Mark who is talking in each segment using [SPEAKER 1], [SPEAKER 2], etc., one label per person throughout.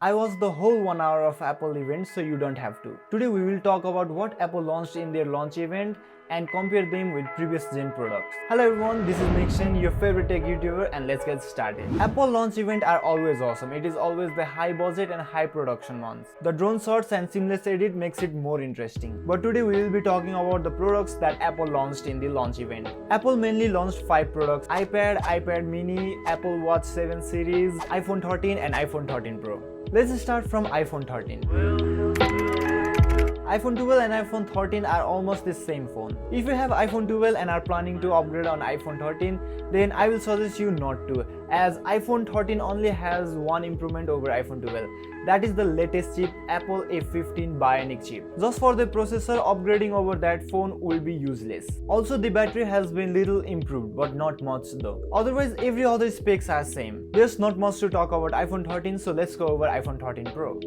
[SPEAKER 1] I watched the whole 1 hour of Apple event, so you don't have to. Today we will talk about what Apple launched in their launch event and compare them with previous gen products. Hello everyone, this is Nixan, your favorite tech YouTuber, and let's get started. Apple launch events are always awesome. It is always the high budget and high production ones. The drone shots and seamless edit makes it more interesting. But today we will be talking about the products that Apple launched in the launch event. Apple mainly launched 5 products: iPad, iPad mini, Apple Watch 7 series, iPhone 13 and iPhone 13 Pro. Let's start from iPhone 13. iPhone 12 and iPhone 13 are almost the same phone. If you have iPhone 12 and are planning to upgrade on iPhone 13, then I will suggest you not to, as iPhone 13 only has one improvement over iPhone 12. That is the latest chip, Apple A15 Bionic chip. Just for the processor, upgrading over that phone will be useless. Also, the battery has been little improved, but not much though. Otherwise, every other specs are same. There's not much to talk about iPhone 13, so let's go over iPhone 13 Pro.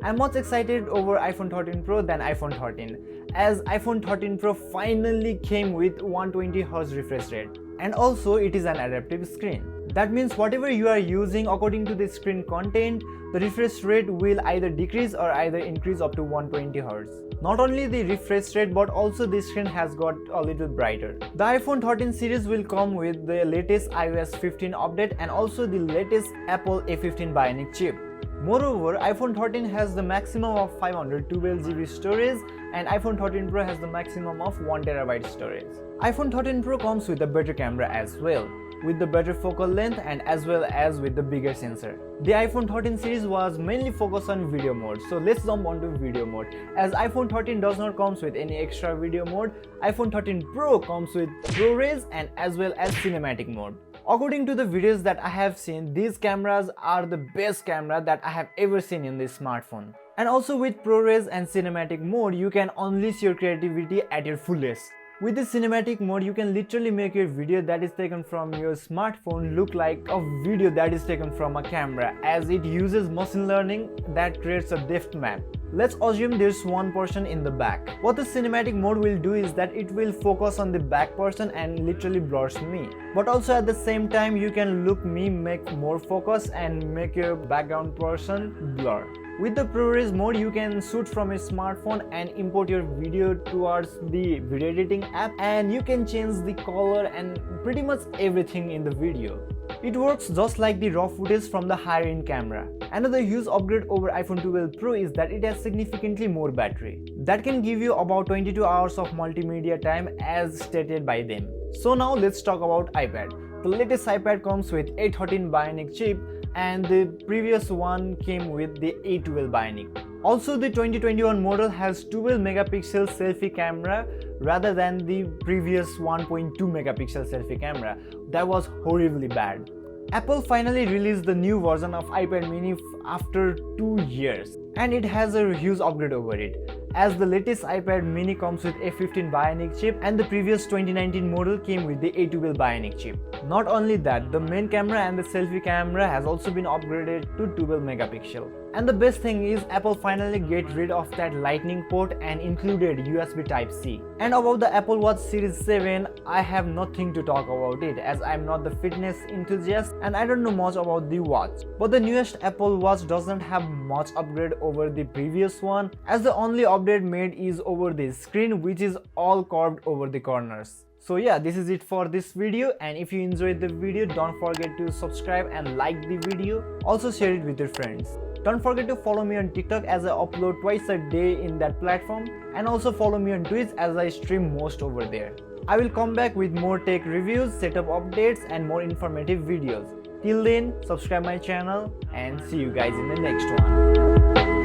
[SPEAKER 1] I'm much excited over iPhone 13 Pro than iPhone 13, as iPhone 13 Pro finally came with 120Hz refresh rate. And also it is an adaptive screen. That means whatever you are using according to the screen content, the refresh rate will either decrease or either increase up to 120Hz. Not only the refresh rate, but also the screen has got a little brighter. The iPhone 13 series will come with the latest iOS 15 update and also the latest Apple A15 Bionic chip. Moreover, iPhone 13 has the maximum of 512GB storage and iPhone 13 Pro has the maximum of 1TB storage. iPhone 13 Pro comes with a better camera as well, with the better focal length and as well as with the bigger sensor. The iPhone 13 series was mainly focused on video mode, so let's jump onto video mode. As iPhone 13 does not come with any extra video mode, iPhone 13 Pro comes with ProRes and as well as cinematic mode. According to the videos that I have seen, these cameras are the best camera that I have ever seen in this smartphone. And also with ProRes and cinematic mode, you can unleash your creativity at your fullest. With the cinematic mode, you can literally make your video that is taken from your smartphone look like a video that is taken from a camera, as it uses machine learning that creates a depth map. Let's assume there's one person in the back. What the cinematic mode will do is that it will focus on the back person and literally blurs me. But also at the same time, you can look me, make more focus and make your background person blur. With the ProRes mode, you can shoot from your smartphone and import your video towards the video editing app, and you can change the color and pretty much everything in the video. It works just like the raw footage from the higher end camera. Another huge upgrade over iPhone 12 Pro is that it has significantly more battery. That can give you about 22 hours of multimedia time as stated by them. So now let's talk about iPad. The latest iPad comes with A13 Bionic chip and the previous one came with the A12 Bionic. Also, the 2021 model has 12 megapixel selfie camera rather than the previous 1.2 megapixel selfie camera. That was horribly bad. Apple finally released the new version of iPad mini after 2 years, and it has a huge upgrade over it, as the latest iPad mini comes with A15 Bionic chip and the previous 2019 model came with the A12 Bionic chip. Not only that, the main camera and the selfie camera has also been upgraded to 12 megapixel. And the best thing is Apple finally get rid of that lightning port and included USB Type-C. And about the Apple Watch Series 7, I have nothing to talk about it, as I am not the fitness enthusiast and I don't know much about the watch. But the newest Apple Watch doesn't have much upgrade over the previous one, as the only update made is over the screen, which is all curved over the corners. So yeah, this is it for this video, and if you enjoyed the video, don't forget to subscribe and like the video. Also share it with your friends. Don't forget to follow me on TikTok, as I upload twice a day in that platform, and also follow me on Twitch, as I stream most over there. I will come back with more tech reviews, setup updates and more informative videos. Till then, subscribe my channel and see you guys in the next one.